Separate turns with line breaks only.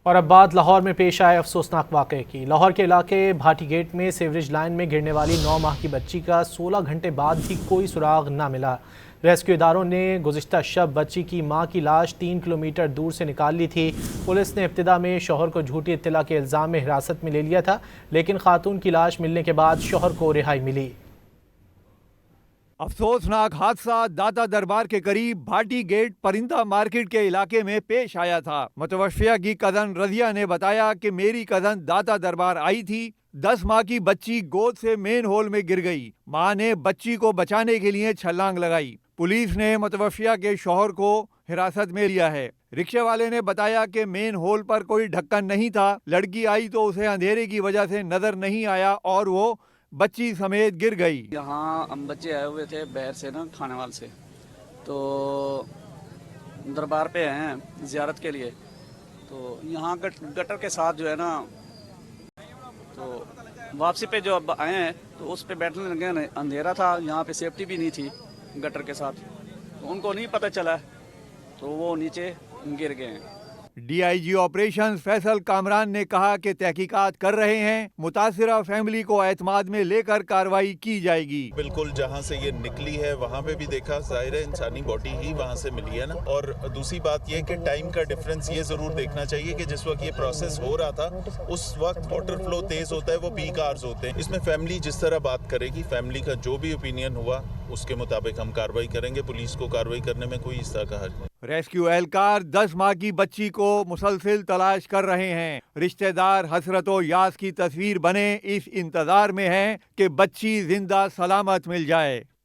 اور اب بات لاہور میں پیش آئے افسوسناک واقعے کی۔ لاہور کے علاقے بھاٹی گیٹ میں سیوریج لائن میں گرنے والی 9 ماہ کی بچی کا 16 گھنٹے بعد بھی کوئی سراغ نہ ملا۔ ریسکیو اداروں نے گزشتہ شب بچی کی ماں کی لاش 3 کلومیٹر دور سے نکال لی تھی۔ پولیس نے ابتدا میں شوہر کو جھوٹی اطلاع کے الزام میں حراست میں لے لیا تھا، لیکن خاتون کی لاش ملنے کے بعد شوہر کو رہائی ملی۔
افسوسناک حادثہ داتا دربار کے قریب بھاٹی گیٹ پرندہ مارکیٹ کے علاقے میں پیش آیا تھا۔ متوفیہ کی کزن رضیہ نے بتایا کہ میری کزن داتا دربار آئی تھی، 10 ماہ کی بچی گود سے مین ہول میں گر گئی۔ ماں نے بچی کو بچانے کے لیے چھلانگ لگائی۔ پولیس نے متوفیہ کے شوہر کو حراست میں لیا ہے۔ رکشے والے نے بتایا کہ مین ہول پر کوئی ڈھکن نہیں تھا، لڑکی آئی تو اسے اندھیرے کی وجہ سے نظر نہیں آیا اور وہ بچی سمیت گر گئی۔
یہاں ہم بچے آئے ہوئے تھے باہر سے نا، کھانے وال سے، تو دربار پہ ہیں زیارت کے لیے، تو یہاں گٹر کے ساتھ جو ہے نا، تو واپسی پہ جو اب آئے ہیں تو اس پہ بیٹھنے لگے، اندھیرا تھا، یہاں پہ سیفٹی بھی نہیں تھی گٹر کے ساتھ، تو ان کو نہیں پتہ چلا تو وہ نیچے گر گئے ہیں۔
D I G operation Faisal Kamran نے کہا کہ تحقیقات کر رہے ہیں، متاثرہ فیملی کو اعتماد میں لے کر کارروائی کی جائے گی۔
بالکل جہاں سے یہ نکلی ہے وہاں پہ بھی دیکھا، ظاہر ہے انسانی باڈی ہی وہاں سے ملی ہے نا۔ اور دوسری بات یہ کہ ٹائم کا ڈفرنس یہ ضرور دیکھنا چاہیے کہ جس وقت یہ پروسیس ہو رہا تھا اس وقت واٹر فلو تیز ہوتا ہے، وہ پیک آورز ہوتے ہیں۔ اس میں فیملی جس طرح بات کرے گی، فیملی کا جو بھی اوپینین ہوا اس کے مطابق ہم کارروائی کریں گے۔ پولیس کو کارروائی کرنے میں کوئی اس طرح کا حرج نہیں۔
ریسکیو اہلکار 10 ماہ کی بچی کو مسلسل تلاش کر رہے ہیں۔ رشتہ دار حسرت و یاس کی تصویر بنے اس انتظار میں ہیں کہ بچی زندہ سلامت مل جائے۔